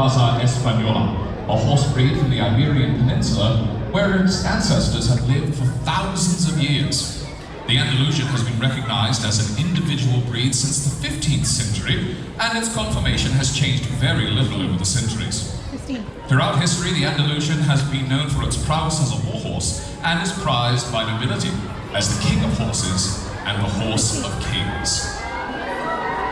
Raza Española, a horse breed from the Iberian Peninsula, where its ancestors have lived for thousands of years. The Andalusian has been recognized as an individual breed since the 15th century, and its conformation has changed very little over the centuries. Throughout history, the Andalusian has been known for its prowess as a warhorse and is prized by nobility as the king of horses and the horse of kings.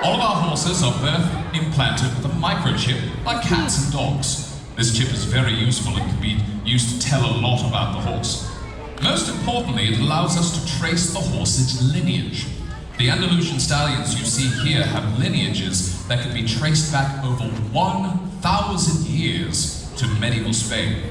All of our horses are both implanted with a microchip like cats and dogs. This chip is very useful and can be used to tell a lot about the horse. Most importantly, it allows us to trace the horse's lineage. The Andalusian stallions you see here have lineages that can be traced back over 1,000 years to medieval Spain.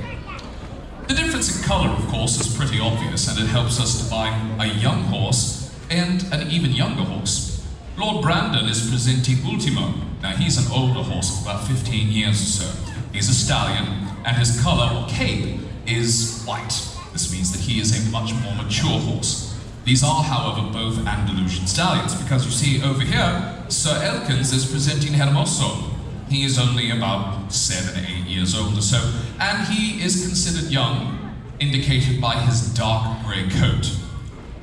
The difference in color, of course, is pretty obvious, and it helps us divine a young horse and an even younger horse. Lord Brandon is presenting Ultimo. Now, he's an older horse of about 15 years or so. He's a stallion, and his color, or cape, is white. This means that he is a much more mature horse. These are, however, both Andalusian stallions, because you see over here, Sir Elkins is presenting Hermoso. He is only about 7 or 8 years old or so, and he is considered young, indicated by his dark grey coat.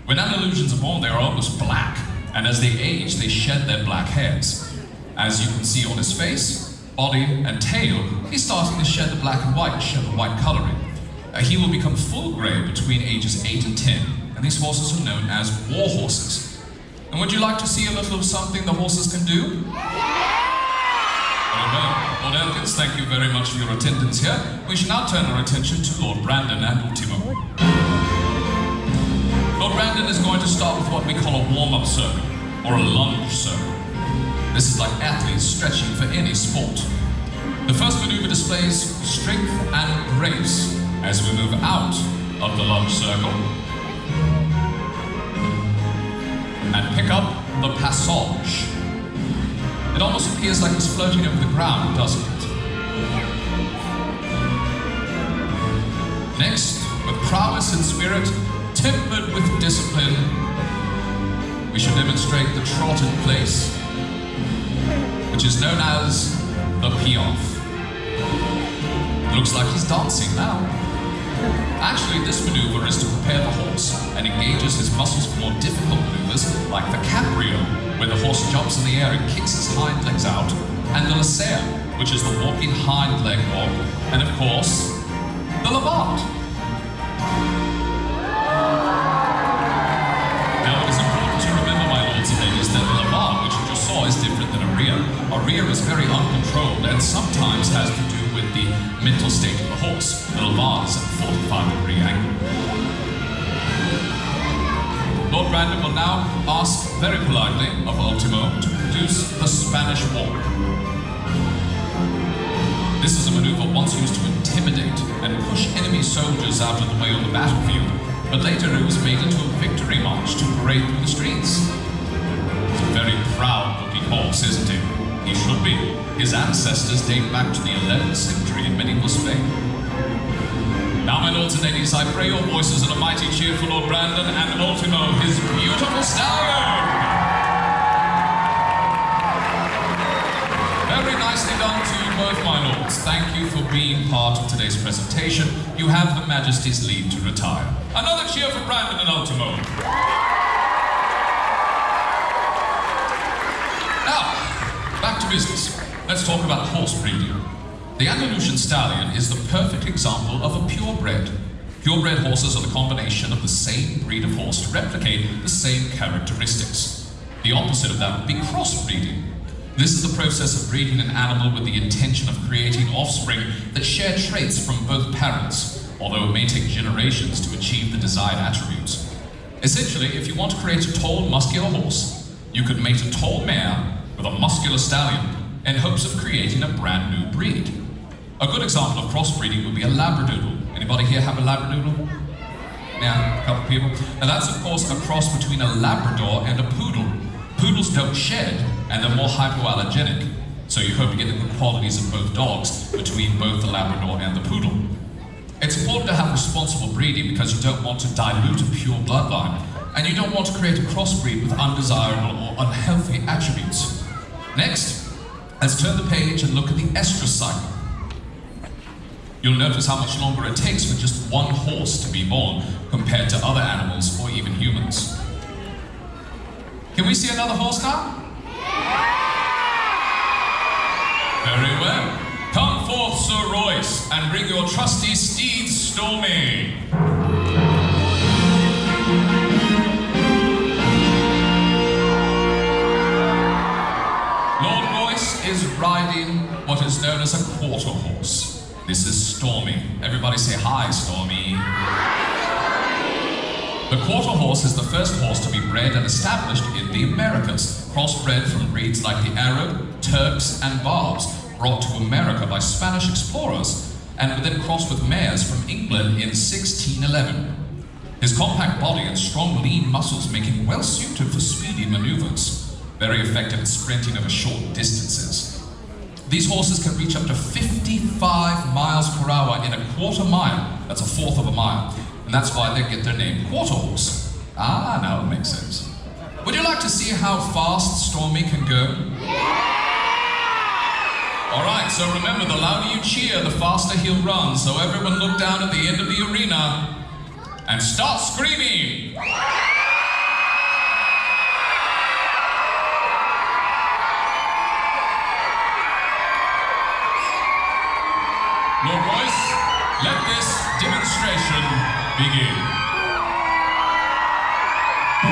When Andalusians are born, they are almost black, and as they age, they shed their black hairs. As you can see on his face, body, and tail, he's starting to shed the black and white, shed the white coloring. He will become full grey between ages 8 and 10, and these horses are known as war horses. And would you like to see a little of something the horses can do? Very well. Lord Elkins, thank you very much for your attendance here. We shall now turn our attention to Lord Brandon and Ultimo. Lord Brandon is going to start with what we call a warm-up circle, or a lunge circle. This is like athletes stretching for any sport. The first maneuver displays strength and grace as we move out of the lunge circle and pick up the passage. It almost appears like it's floating over the ground, doesn't it? Next, with prowess and spirit, tempered with discipline, we should demonstrate the trot in place, which is known as the piaffe. Looks like he's dancing now. Actually, this maneuver is to prepare the horse and engages his muscles for more difficult maneuvers like the caprio, where the horse jumps in the air and kicks his hind legs out, and the lasser, which is the walking hind leg walk, and of course, the levant. Now, it is important to remember, my lords and ladies, that the levant, which you just saw, is different than a rear. A rear is very uncontrolled and sometimes has to do with the mental state of the horse. The levant is at a 45-degree angle. Lord Brandon will now ask very politely of Ultimo to produce the Spanish walk. This is a maneuver once used to intimidate and push enemy soldiers out of the way on the battlefield, but later it was made into a victory march to parade through the streets. It's a very proud-looking horse, isn't he? He should be. His ancestors date back to the 11th century in medieval Spain. Now, my lords and ladies, I pray your voices in a mighty cheer for Lord Brandon and Ultimo, his beautiful stallion! Very nicely done to you both, my lords. Thank you for being part of today's presentation. You have Her Majesty's leave to retire. Another cheer for Brandon and Ultimo. Now, back to business. Let's talk about horse breeding. The Andalusian stallion is the perfect example of a purebred. Purebred horses are the combination of the same breed of horse to replicate the same characteristics. The opposite of that would be crossbreeding. This is the process of breeding an animal with the intention of creating offspring that share traits from both parents, although it may take generations to achieve the desired attributes. Essentially, if you want to create a tall, muscular horse, you could mate a tall mare with a muscular stallion in hopes of creating a brand new breed. A good example of crossbreeding would be a labradoodle. Anybody here have a labradoodle? Yeah, a couple of people. Now that's of course a cross between a Labrador and a poodle. Poodles don't shed, and they're more hypoallergenic, so you hope to get the good qualities of both dogs between both the Labrador and the poodle. It's important to have responsible breeding because you don't want to dilute a pure bloodline, and you don't want to create a crossbreed with undesirable or unhealthy attributes. Next, let's turn the page and look at the estrus cycle. You'll notice how much longer it takes for just one horse to be born compared to other animals or even humans. Can we see another horse now? Very well. Come forth, Sir Royce, and bring your trusty steed, Stormy. Lord Royce is riding what is known as a quarter horse. This is Stormy. Everybody say hi, Stormy. The quarter horse is the first horse to be bred and established in the Americas, crossbred from breeds like the Arab, Turks, and Barbs, brought to America by Spanish explorers, and were then crossed with mares from England in 1611. His compact body and strong, lean muscles make him well suited for speedy maneuvers, very effective at sprinting over short distances. These horses can reach up to 55 miles per hour in a quarter mile. That's a fourth of a mile. And that's why they get their name, quarter horse. Ah, now it makes sense. Would you like to see how fast Stormy can go? Yeah! All right, so remember, the louder you cheer, the faster he'll run. So everyone look down at the end of the arena and start screaming. Lord Royce, let this demonstration begin. All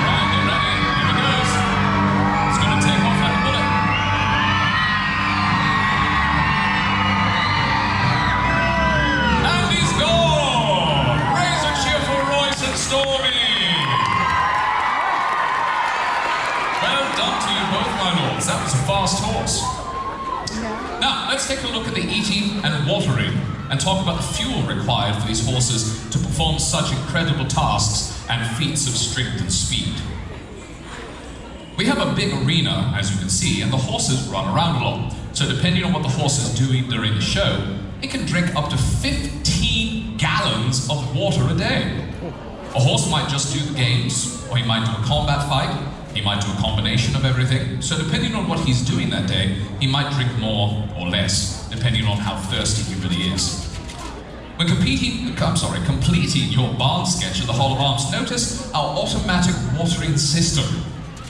right, get ready. Here it goes. It's going to take off like a bullet. And he's gone! Raise a cheer for Royce and Stormy. Well done to you both, my lords. That was a fast horse. Now, let's take a look at the eating and watering and talk about the fuel required for these horses to perform such incredible tasks and feats of strength and speed. We have a big arena, as you can see, and the horses run around a lot. So depending on what the horse is doing during the show, it can drink up to 15 gallons of water a day. A horse might just do the games, or he might do a combat fight. He might do a combination of everything, so depending on what he's doing that day, he might drink more or less, depending on how thirsty he really is. When completing your barn sketch of the Hall of Arms, notice our automatic watering system.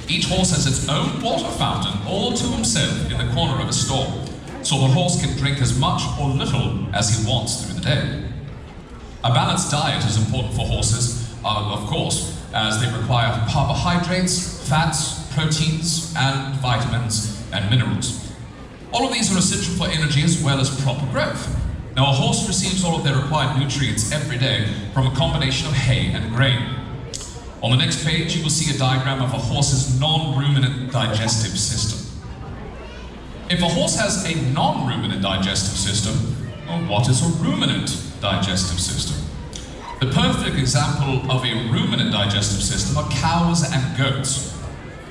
Each horse has its own water fountain all to himself in the corner of a stall, so the horse can drink as much or little as he wants through the day. A balanced diet is important for horses, of course, as they require carbohydrates, fats, proteins, and vitamins and minerals. All of these are essential for energy as well as proper growth. Now, a horse receives all of their required nutrients every day from a combination of hay and grain. On the next page, you will see a diagram of a horse's non-ruminant digestive system. If a horse has a non-ruminant digestive system, well, what is a ruminant digestive system? The perfect example of a ruminant digestive system are cows and goats.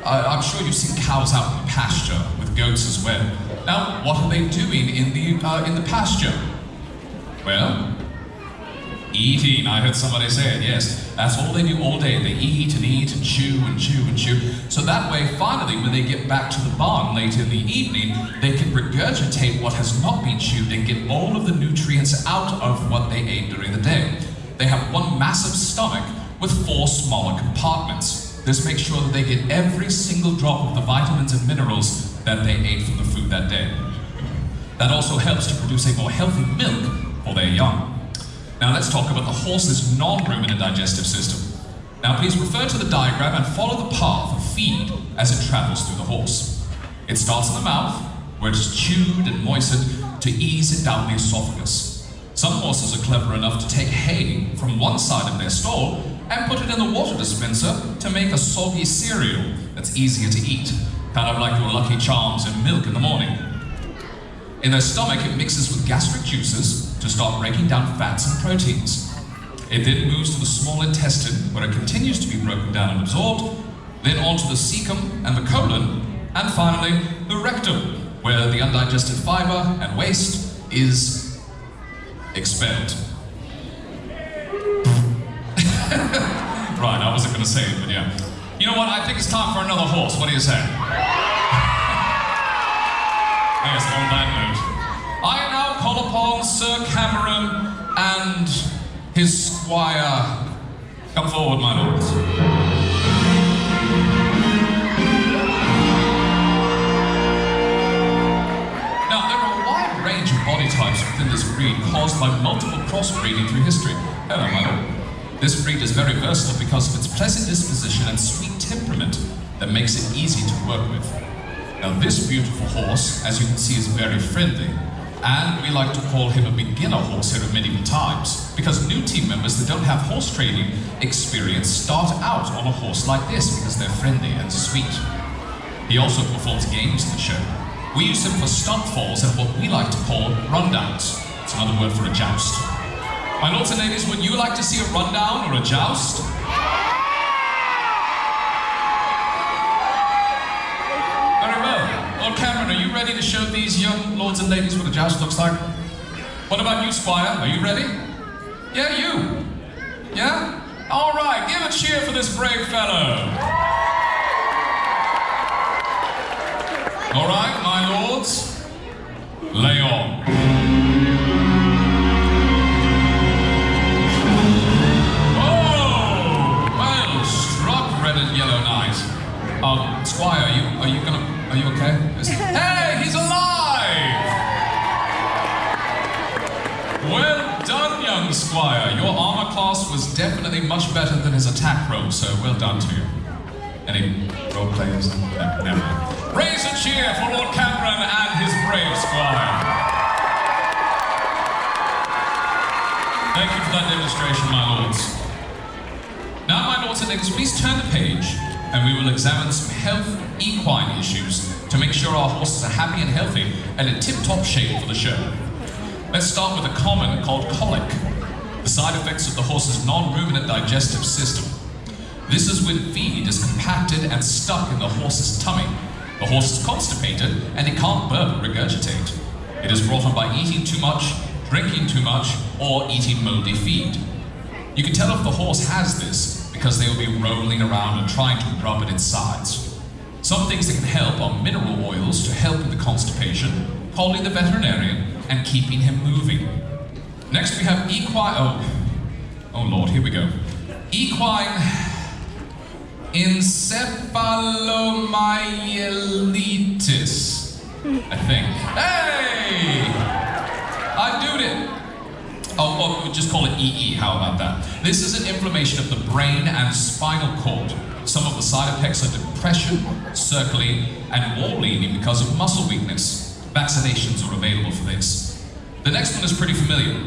I'm sure you've seen cows out in pasture with goats as well. Now, what are they doing in the pasture? Well, eating. I heard somebody say it, yes. That's all they do all day. They eat and eat and chew and chew and chew. So that way, finally, when they get back to the barn late in the evening, they can regurgitate what has not been chewed and get all of the nutrients out of what they ate during the day. They have one massive stomach with 4 smaller compartments. This makes sure that they get every single drop of the vitamins and minerals that they ate from the food that day. That also helps to produce a more healthy milk for their young. Now let's talk about the horse's non-ruminant digestive system. Now please refer to the diagram and follow the path of feed as it travels through the horse. It starts in the mouth, where it is chewed and moistened to ease it down the esophagus. Some horses are clever enough to take hay from one side of their stall and put it in the water dispenser to make a soggy cereal that's easier to eat, kind of like your Lucky Charms and milk in the morning. In their stomach, it mixes with gastric juices to start breaking down fats and proteins. It then moves to the small intestine, where it continues to be broken down and absorbed, then onto the cecum and the colon, and finally, the rectum, where the undigested fiber and waste is expelled. Right, I wasn't going to say it, but yeah. You know what? I think it's time for another horse. What do you say? Yes, on that note, I now call upon Sir Cameron and his squire. Come forward, my lords. Now, there are a wide range of body types within this breed caused by multiple crossbreeding through history. Hello, my lord. This breed is very versatile because of its pleasant disposition and sweet temperament that makes it easy to work with. Now, this beautiful horse, as you can see, is very friendly, and we like to call him a beginner horse here at medieval times, because new team members that don't have horse trading experience start out on a horse like this because they're friendly and sweet. He also performs games in the show. We use him for stunt falls and what we like to call rundowns. It's another word for a joust. My lords and ladies, would you like to see a rundown or a joust? Very well. Lord Cameron, are you ready to show these young lords and ladies what a joust looks like? What about you, Squire? Are you ready? Yeah, you. Yeah? All right, give a cheer for this brave fellow. All right, my lords, lay on. Oh, well struck, red and yellow knight. Squire, are you okay? Hey, he's alive! Well done, young Squire. Your armor class was definitely much better than his attack roll, so well done to you. Any role players? No, never. Raise a cheer for Lord Cameron and his brave Squire. Thank you for that demonstration, my lords. Now, my lords and ladies, please turn the page and we will examine some health equine issues to make sure our horses are happy and healthy and in tip-top shape for the show. Let's start with a common called colic, the side effects of the horse's non-ruminant digestive system. This is when feed is compacted and stuck in the horse's tummy. The horse is constipated and it can't burp or regurgitate. It is brought on by eating too much, drinking too much, or eating moldy feed. You can tell if the horse has this because they will be rolling around and trying to rub at its sides. Some things that can help are mineral oils to help with the constipation, calling the veterinarian, and keeping him moving. Next we have equine, oh lord, here we go. Equine encephalomyelitis, I think. Hey! I do it! Oh, we'll just call it EE, how about that? This is an inflammation of the brain and spinal cord. Some of the side effects are depression, circling, and wall leaning because of muscle weakness. Vaccinations are available for this. The next one is pretty familiar,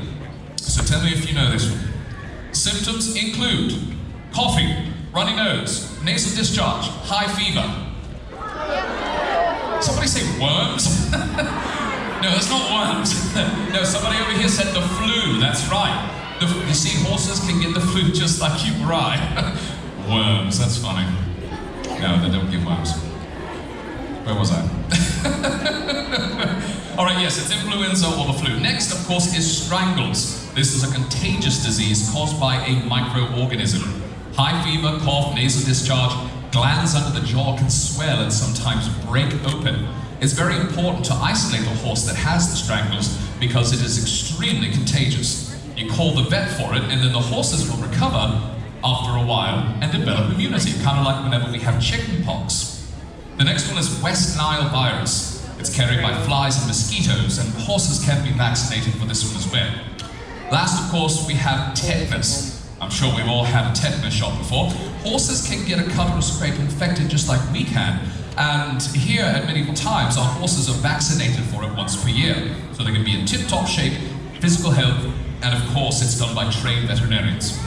so tell me if you know this one. Symptoms include coughing, runny nose, nasal discharge, high fever. Somebody say worms? No, that's not worms. No, somebody over here said the flu, that's right. You see, horses can get the flu just like you, right? Worms, that's funny. No, they don't get worms. Where was I? All right, yes, it's influenza or the flu. Next, of course, is strangles. This is a contagious disease caused by a microorganism. High fever, cough, nasal discharge, glands under the jaw can swell and sometimes break open. It's very important to isolate a horse that has the strangles because it is extremely contagious. You call the vet for it and then the horses will recover after a while and develop immunity, kind of like whenever we have chicken pox. The next one is West Nile virus. It's carried by flies and mosquitoes, and horses can be vaccinated for this one as well. Last, of course, we have tetanus. I'm sure we've all had a tetanus shot before. Horses can get a cut or a scrape infected just like we can. And here at medieval times, our horses are vaccinated for it once per year. So they can be in tip-top shape, physical health, and of course it's done by trained veterinarians.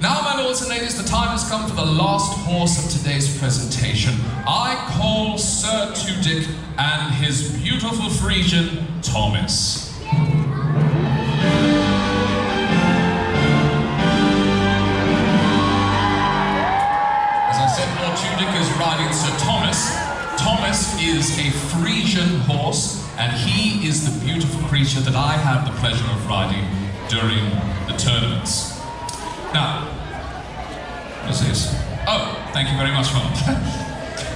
Now, my lords and ladies, the time has come for the last horse of today's presentation. I call Sir Tudic and his beautiful Friesian, Thomas. As I said, Lord Tudic is riding Sir Thomas. Thomas is a Friesian horse, and he is the beautiful creature that I have the pleasure of riding during the tournaments. Now, what is this? Oh, thank you very much, Ron.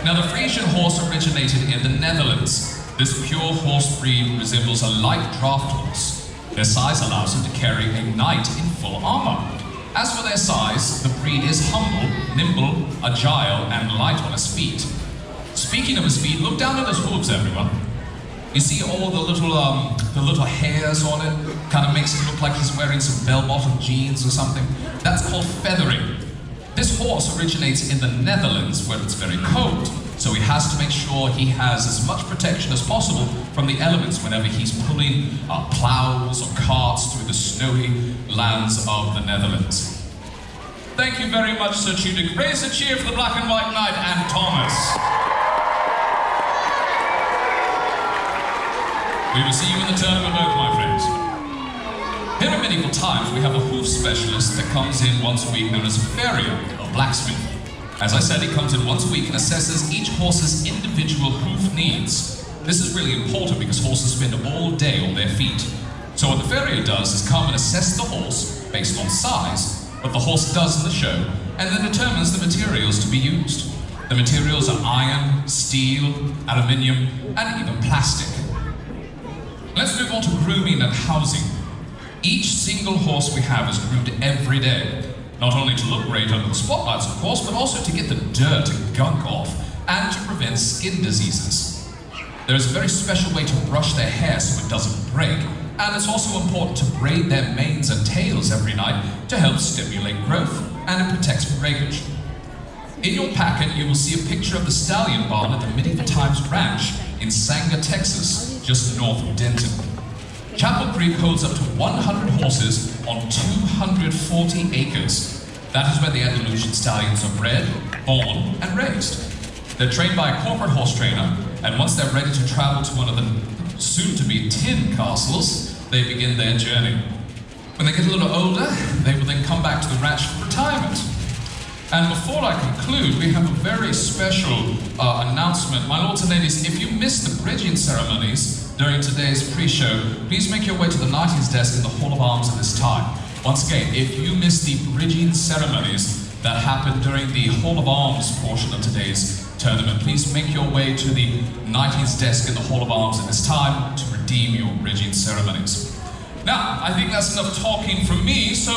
Now, the Friesian horse originated in the Netherlands. This pure horse breed resembles a light draft horse. Their size allows them to carry a knight in full armor. As for their size, the breed is humble, nimble, agile, and light on his feet. Speaking of his feet, look down at his hooves, everyone. You see all the little hairs on it? Kind of makes it look like he's wearing some bell-bottom jeans or something. That's called feathering. This horse originates in the Netherlands, where it's very cold, so he has to make sure he has as much protection as possible from the elements whenever he's pulling plows or carts through the snowy lands of the Netherlands. Thank you very much, Sir Tudyk. Raise a cheer for the Black and White Knight and Thomas. We will see you in the tournament both, my friends. Here in medieval times, we have a hoof specialist that comes in once a week known as a farrier, or blacksmith. As I said, he comes in once a week and assesses each horse's individual hoof needs. This is really important because horses spend all day on their feet. So what the farrier does is come and assess the horse based on size, what the horse does in the show, and then determines the materials to be used. The materials are iron, steel, aluminium, and even plastic. Let's move on to grooming and housing. Each single horse we have is groomed every day, not only to look great under the spotlights, of course, but also to get the dirt and gunk off, and to prevent skin diseases. There is a very special way to brush their hair so it doesn't break, and it's also important to braid their manes and tails every night to help stimulate growth, and it protects from breakage. In your packet, you will see a picture of the stallion barn at the Medieval Times Ranch in Sanger, Texas, just north of Denton. Chapel Creek holds up to 100 horses on 240 acres. That is where the Andalusian stallions are bred, born, and raised. They're trained by a corporate horse trainer, and once they're ready to travel to one of the soon-to-be tin castles, they begin their journey. When they get a little older, they will then come back to the ranch for retirement. And before I conclude, we have a very special announcement. My lords and ladies, if you missed the bridging ceremonies during today's pre-show, please make your way to the Knighting's desk in the Hall of Arms at this time. Once again, if you missed the bridging ceremonies that happened during the Hall of Arms portion of today's tournament, please make your way to the Knighting's desk in the Hall of Arms at this time to redeem your bridging ceremonies. Now, I think that's enough talking from me, so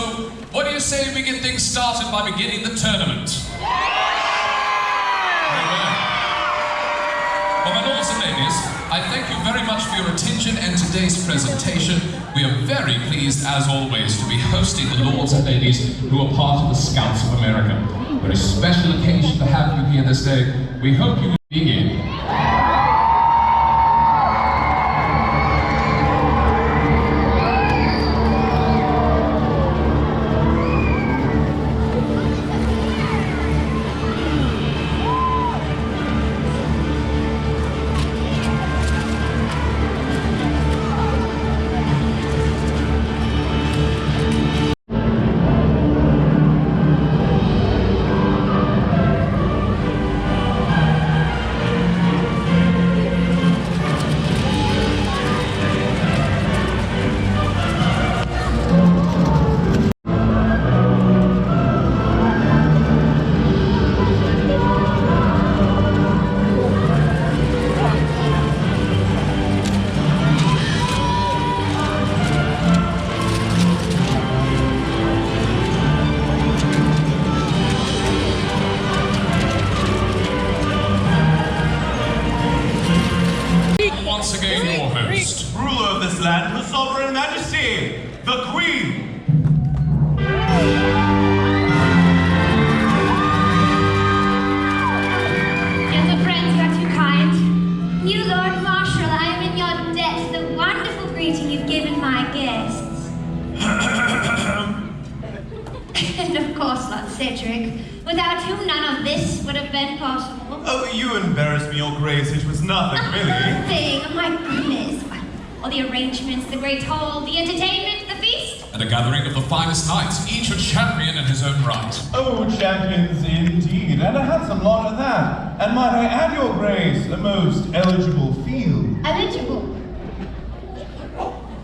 what do you say we get things started by beginning the tournament? Very well. Well, my lords and ladies, I thank you very much for your attention and today's presentation. We are very pleased, as always, to be hosting the lords and ladies who are part of the Scouts of America. A very special occasion to have you here this day. We hope you will be here. Without whom none of this would have been possible. Oh, you embarrassed me, Your Grace. It was nothing, really. Nothing. My goodness. All the arrangements, the great hall, the entertainment, the feast. And a gathering of the finest knights, each a champion in his own right. Oh, champions indeed, and a handsome lot at that. And might I add, Your Grace, a most eligible field. Eligible?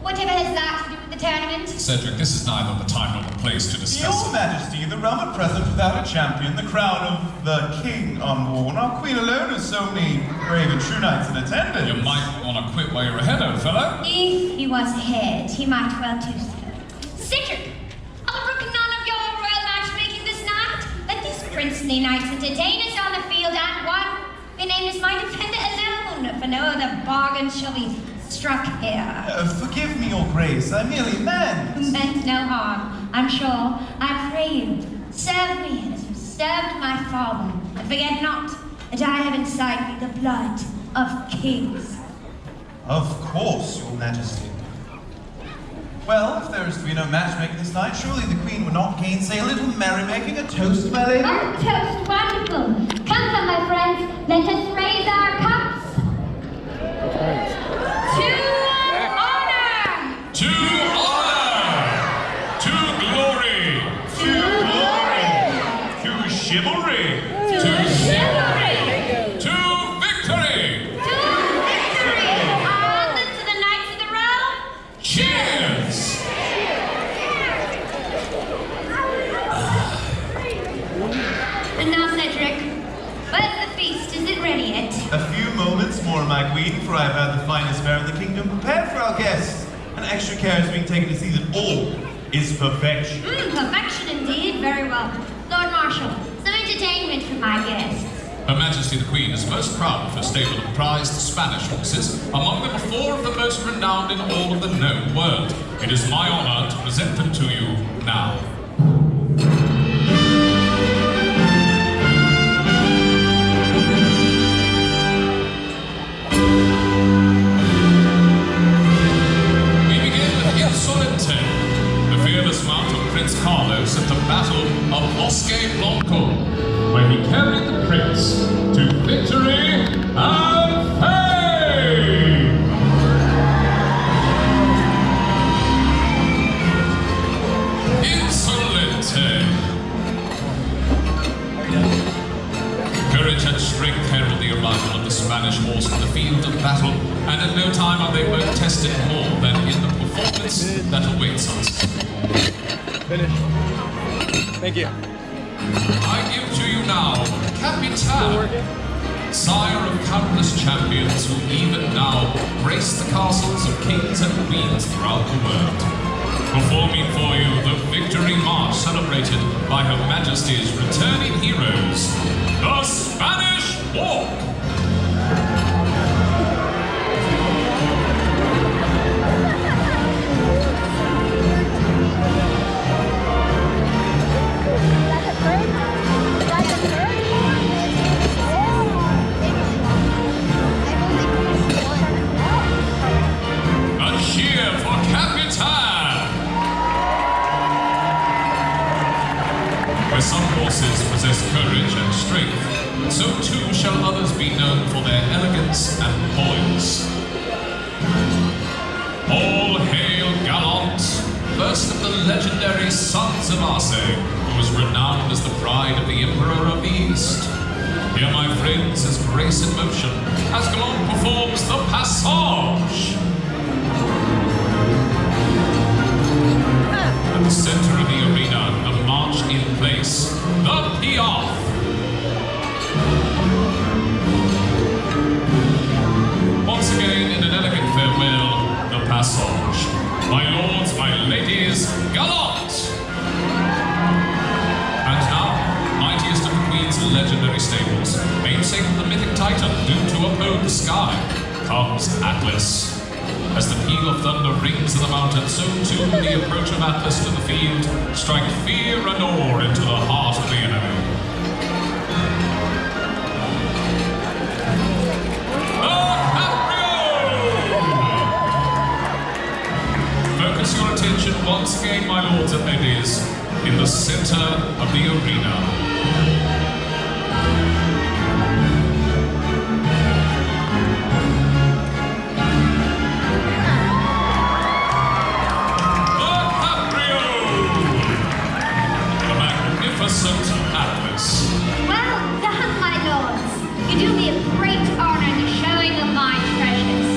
Whatever has that to do with the tournament? Cedric, this is neither the time nor the place to discuss Your it. Majesty, the realm at present without a champion, the crown of the king unworn. Our queen alone has so many brave and true knights in attendance. You might want to quit while you're ahead, old fellow. If he was ahead, he might well do so. Cedric, I'll brook none of your royal matchmaking this night. Let these princely knights entertain us on the field, and one who named as my defender alone, for no other bargain shall be struck here. Forgive me, your grace, I merely meant. Meant no harm, I'm sure. I pray you, serve me as you served my father, and forget not that I have inside me the blood of kings. Of course, your majesty. Well, if there is to be no matchmaking this night, surely the queen would not gainsay a little merrymaking, a toast, my lady? A toast, wonderful. Come, my friends, let us raise our cups. To honor! To honor! To glory! To glory! To chivalry! To chivalry! To victory! To victory! And to the knights of the realm! Cheers! And now, Cedric, where's the feast? Is it ready yet? A few moments more, my queen, for I have had the finest fare in the kingdom prepared for our guests. And extra care is being taken to see that all is perfection. Perfection indeed. Very well. Lord Marshal, some entertainment for my guests. Her Majesty the Queen is most proud of her stable of prized Spanish horses. Among them are 4 of the most renowned in all of the known world. It is my honor to present them to you now. The fearless mount of Prince Carlos at the Battle of Bosque Blanco, where he carried the prince to victory and fame! Insolente! Courage and strength herald the arrival of the Spanish horse on the field of battle, and at no time are they both tested more than in the performance that awaits us. Finish. Thank you. I give to you now Capitan, sire of countless champions who even now grace the castles of kings and queens throughout the world. Performing for you the victory march celebrated by Her Majesty's returning heroes, the Spanish Walk. A cheer for Capitan! Where some horses possess courage and strength, so too shall others be known for their elegance and poise. All hail Gallant, first of the legendary sons of Arce, who was renowned as the pride of the Emperor of the East. Here, my friends, is grace in motion, as Gallant performs the Passage. At the center of the arena, the march in place, the Piaffe. Once again, in an elegant farewell, the Passage. My lords, my ladies, Gallant! And now, mightiest of the Queen's legendary stables, namesake of the mythic Titan doomed to uphold the sky, comes Atlas. As the peal of thunder rings in the mountain, so too will the approach of Atlas to the field strike fear and awe into the heart of the enemy. Focus your attention once again, my lords and ladies, in the center of the arena. Atlas. Well done, my lords. You do me a great honor in the showing of my treasures.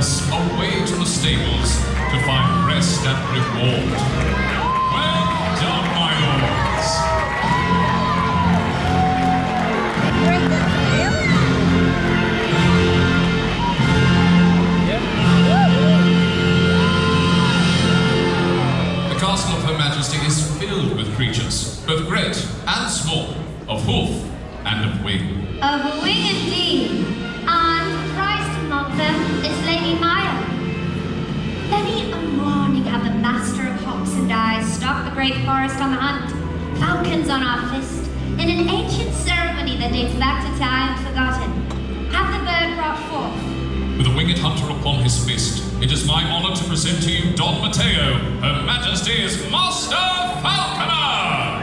us away to the stables to find rest and reward. Well done, my lords. The castle of Her Majesty is filled with creatures, both great and small, of hoof and of wing. Of wing indeed, and prized among them is Lady Maya. Many a morning have the master of hawks and I stalked the great forest on the hunt, falcons on our fist, in an ancient ceremony that dates back to time forgotten. Have the bird brought forth. With a winged hunter upon his fist, it is my honor to present to you Don Mateo, Her Majesty's Master Falconer!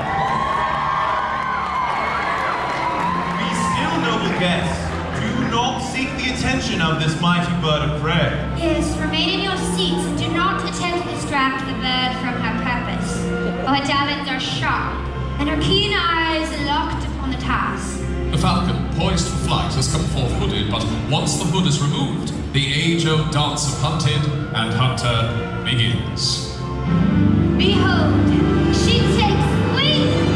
Be still, noble guests. Do not seek the attention of this mighty bird of prey. Yes, remain in your seats and do not attempt to distract the bird from her purpose. For her talons are sharp, and her keen eyes locked upon the task. The falcon, poised for flight, has come forth hooded, but once the hood is removed, the age-old dance of hunted and hunter begins. Behold, she takes wing!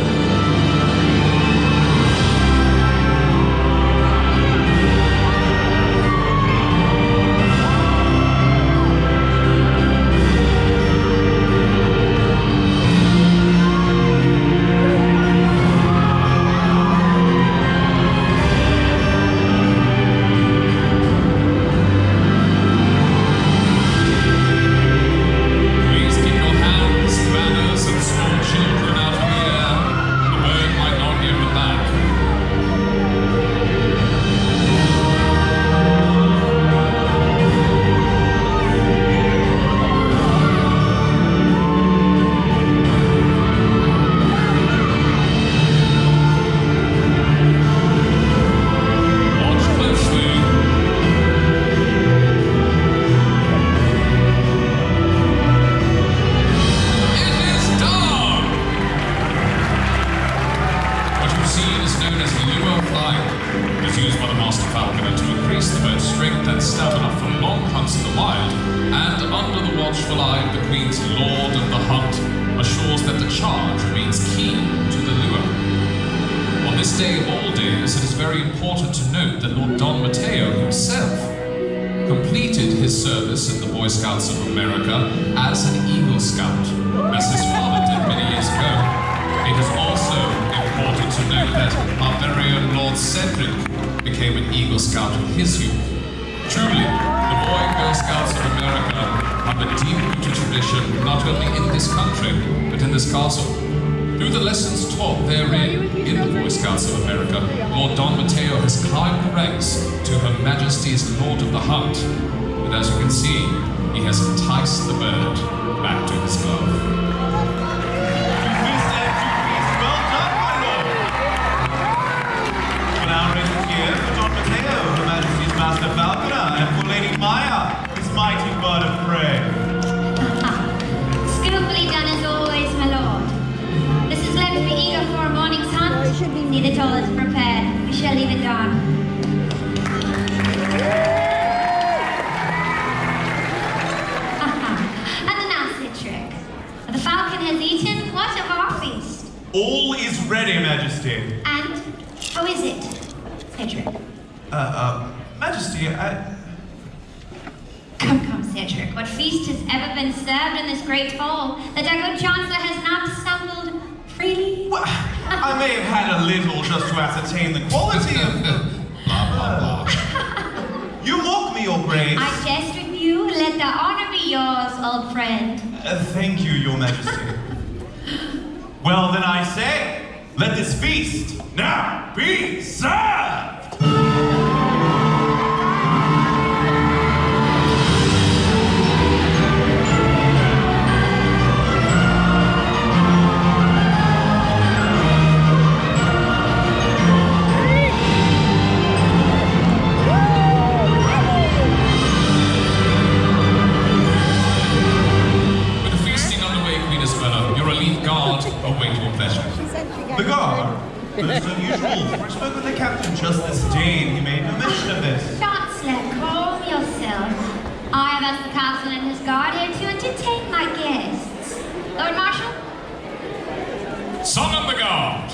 Please keep your hands, banners, and small children out of the air. The bird might not hear it back. Watch closely. It is done! What you've seen is known as Libertad. It is used by the Master Falconer to increase the bird's strength and stamina for long hunts in the wild, and under the watchful eye of the Queen's Lord of the Hunt, assures that the charge remains keen to the lure. On this day of all days, it is very important to note that Lord Don Mateo himself completed his service in the Boy Scouts of America as an Eagle Scout, as his father did many years ago. It is also important to note that our very own Lord Cedric became an Eagle Scout in his youth. Truly, the Boy and Girl Scouts of America have a deep-rooted tradition not only in this country, but in this castle. Through the lessons taught therein in the Boy Scouts of America, Lord Don Mateo has climbed the ranks to Her Majesty's Lord of the Hunt. And as you can see, he has enticed the bird back to his glove. Well done, my lord. We now raise a cheer for Don Mateo, Her Majesty's Master Falconer, and for Lady Maya, his mighty bird of prey. Skillfully done as always, my lord. This is left to be eager for a morning's hunt. See that all is prepared. We shall leave it on. And now, Cedric. The falcon has eaten. What of our feast? All is ready, Majesty. And how is it, Cedric? Majesty, Come, Cedric. What feast has ever been served in this great hall that our good Chancellor has not sampled freely? Well, I may have had a little just to ascertain the quality of the... Blah, blah, blah. You mock me, Your Grace. I jest with you. Let the honor be yours, old friend. Thank you, Your Majesty. Well, then I say, let this feast now be served! The guard, most unusual, for I spoke with the captain just this day, and he made no mention of this. Chancellor, calm yourself. I have asked the captain and his guard here to entertain my guests. Lord Marshal? Summon the guard!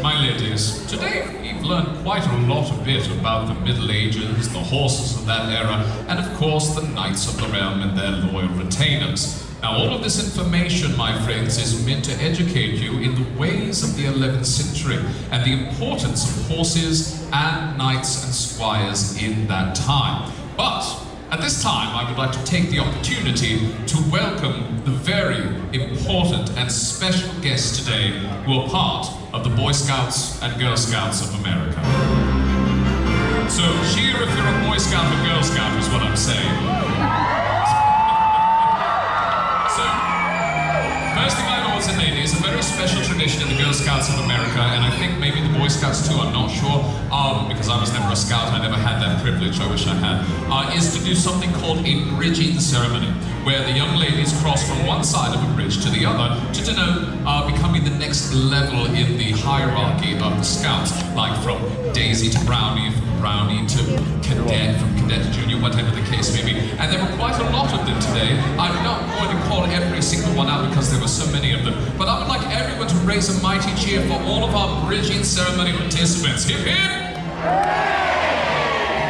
my ladies, today we've learned quite a bit about the Middle Ages, the horses of that era, and of course the Knights of the Realm and their loyal retainers. Now all of this information, my friends, is meant to educate you in the ways of the 11th century and the importance of horses and knights and squires in that time. But at this time, I would like to take the opportunity to welcome the very important and special guests today who are part of the Boy Scouts and Girl Scouts of America. So cheer if you're a Boy Scout or Girl Scout is what I'm saying. So, firstly, my lords and ladies, a very special tradition in the Girl Scouts of America, and I think maybe the Boy Scouts too, I'm not sure, because I was never a scout, I never had that privilege, I wish I had, is to do something called a bridging ceremony, where the young ladies cross from one side of a bridge to the other to denote becoming the next level in the hierarchy of the Scouts, like from Daisy to Brownie, from Brownie to Cadet, from Cadet to Junior, whatever the case may be. And there were quite a lot of them today. I'm not going to call every single one out because there were so many of them, but I would like everyone to raise a mighty cheer for all of our bridging ceremony participants. Hip hip!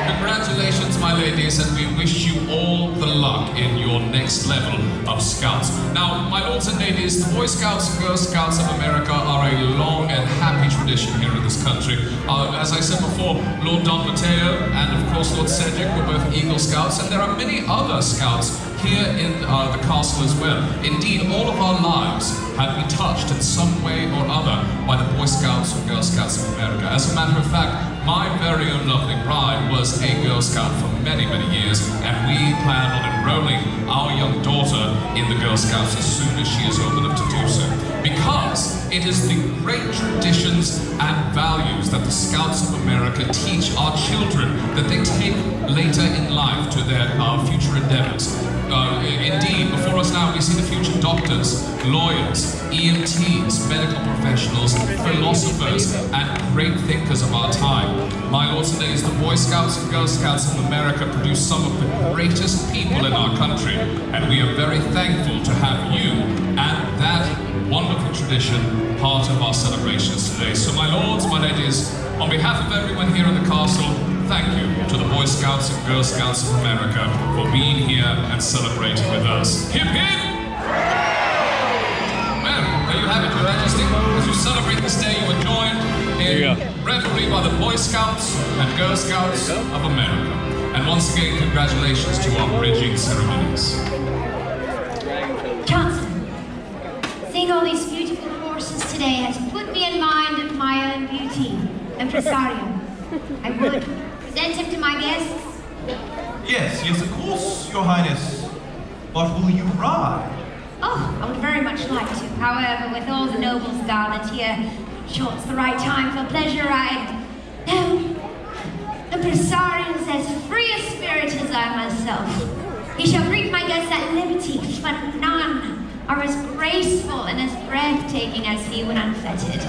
Congratulations, my ladies, and we wish you all the luck in your next level of Scouts. Now, my lords and ladies, the Boy Scouts and Girl Scouts of America are a long and happy tradition here in this country. As I said before, Lord Don Mateo and, of course, Lord Cedric were both Eagle Scouts, and there are many other Scouts here in the castle as well. Indeed, all of our lives have been touched in some way or other by the Boy Scouts or Girl Scouts of America. As a matter of fact, my very own lovely bride was a Girl Scout for many, many years, and we plan on enrolling our young daughter in the Girl Scouts as soon as she is old enough to do so. Because it is the great traditions and values that the Scouts of America teach our children that they take later in life to their future endeavors. Indeed, before us now, we see the future doctors, lawyers, EMTs, medical professionals, philosophers, and great thinkers of our time. My lords and ladies, the Boy Scouts and Girl Scouts of America produce some of the greatest people in our country, and we are very thankful to have you and that wonderful tradition part of our celebrations today. So my lords, my ladies, on behalf of everyone here in the castle, thank you to the Boy Scouts and Girl Scouts of America for being here and celebrating with us. Hip hip! Well, there you have it, Your Majesty. As you celebrate this day, you are joined in Revelry by the Boy Scouts and Girl Scouts of America. And once again, congratulations to our bridging ceremonies. Jousting, seeing all these beautiful horses today has put me in mind of my own beauty, Impresario. I would present him to my guests. Yes, of course, Your Highness. But will you ride? Oh, I would very much like to. However, with all the nobles gathered here, I'm sure it's the right time for a pleasure ride. No, Impresario is as free a spirit as I myself. He shall greet my guests at liberty, but none are as graceful and as breathtaking as he when unfettered.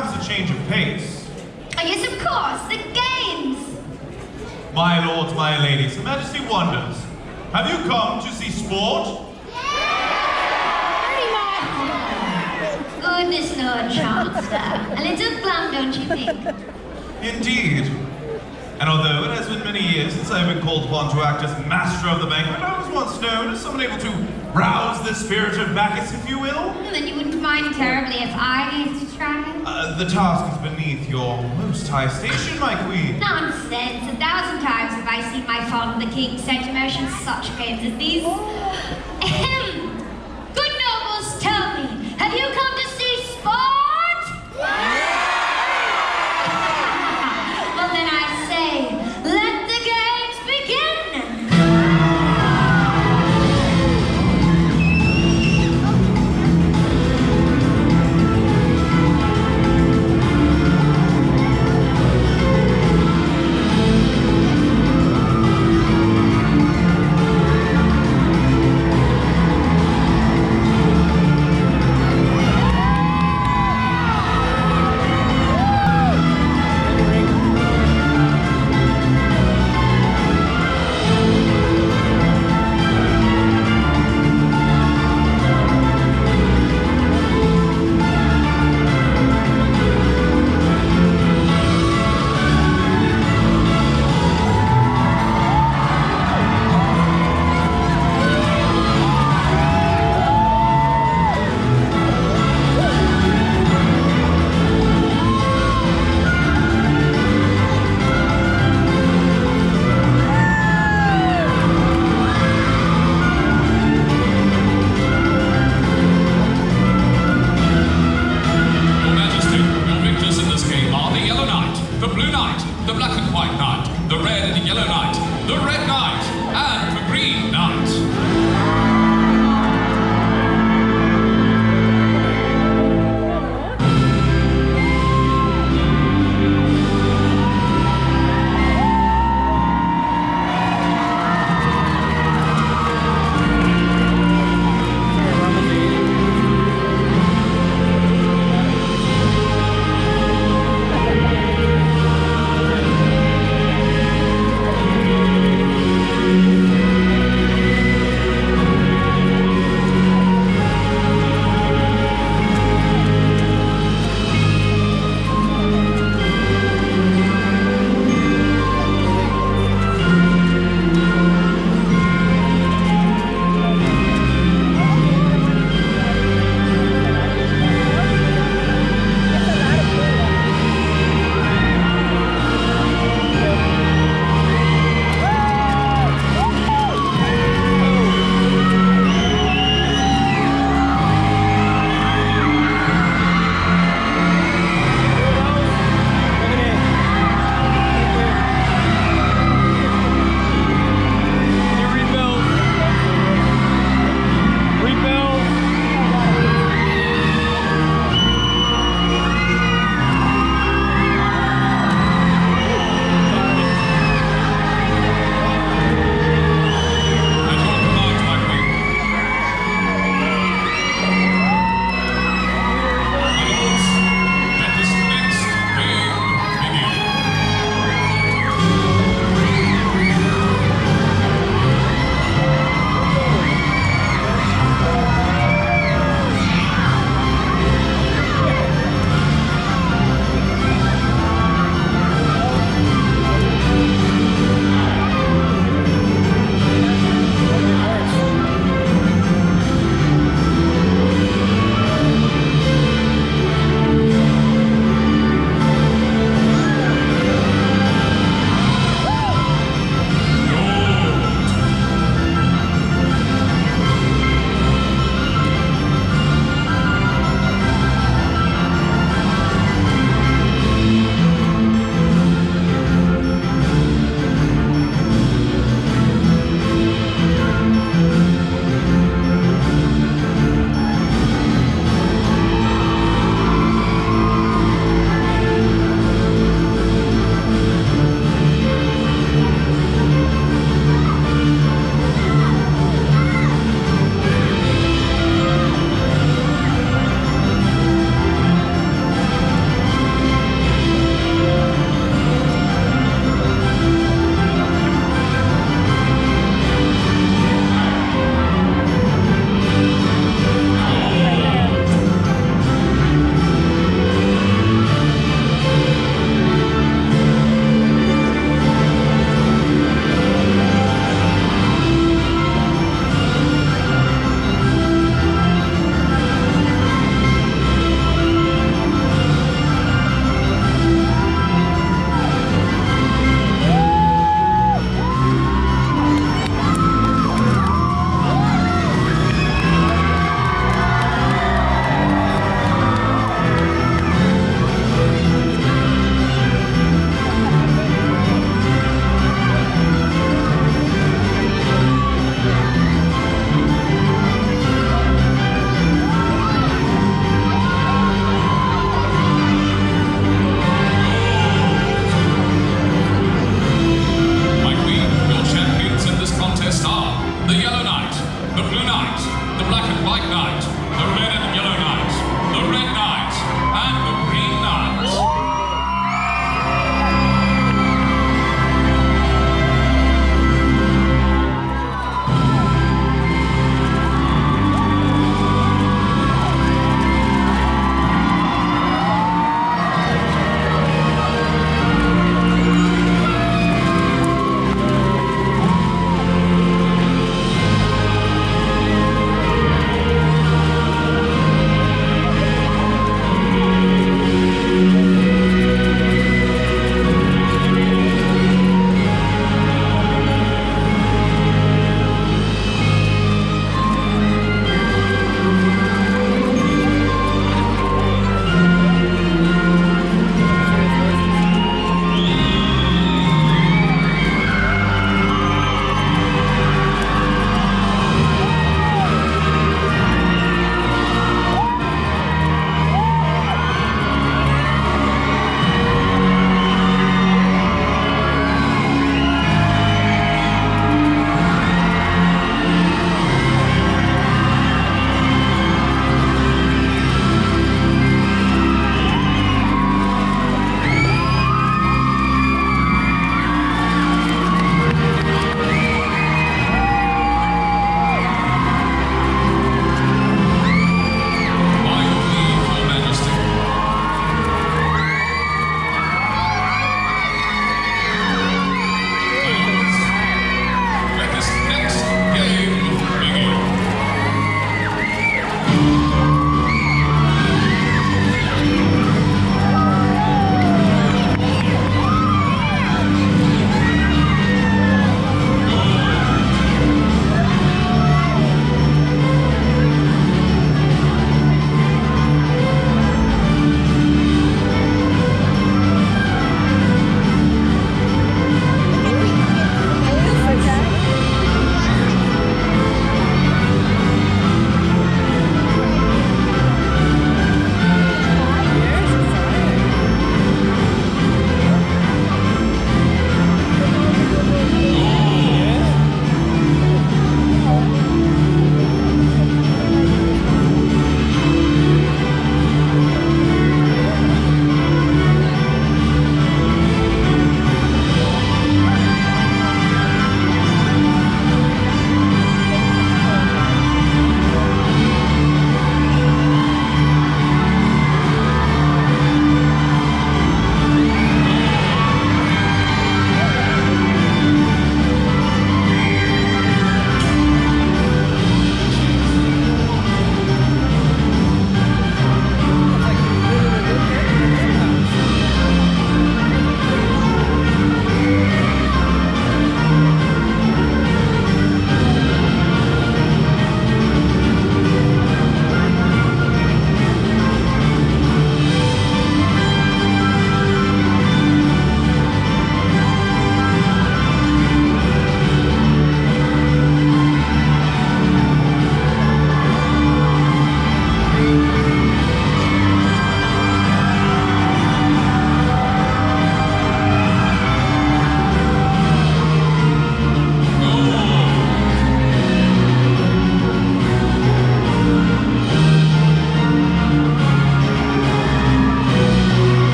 perhaps a change of pace. Oh, yes, of course, the games. My lords, my ladies, Her Majesty wonders, have you come to see sport? Goodness, Lord Chancellor. A little glum, don't you think? Indeed. And although it has been many years since I've been called upon to act as master of the banquet, I was once known as someone able to rouse the spirit of Bacchus, if you will. Then you wouldn't mind terribly if I gave to try. The task is beneath your most high station, my queen. Nonsense. 1,000 times have I seen my father the king set in motion such games as these. Ahem. Good nobles, tell me, have you come to see sport? Well, then I say, let the games begin.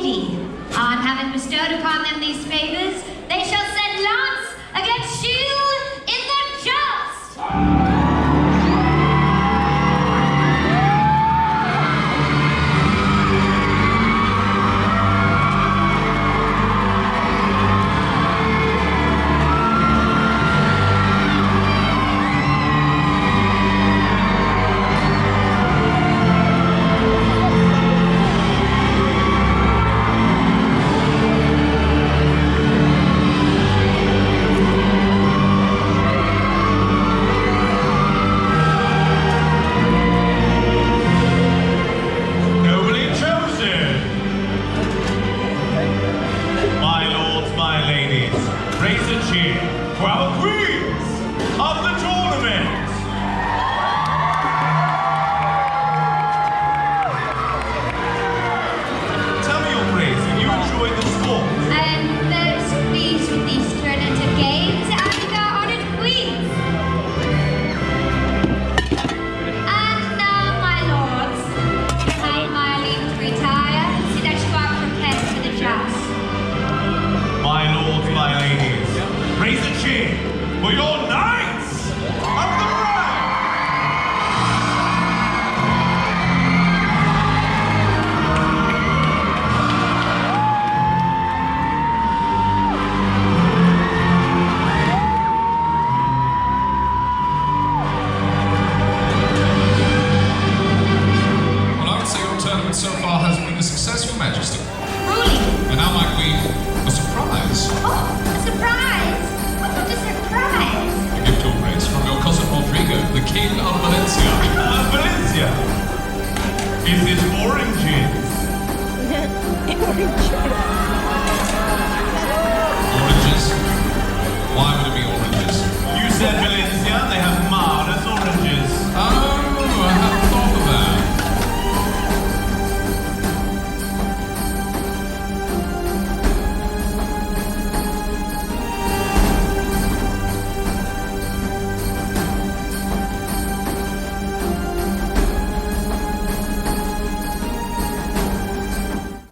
lady. On having bestowed upon them these favors, they shall set lance against shield in the joust. Oranges? Why would it be oranges? You said Valencia, they have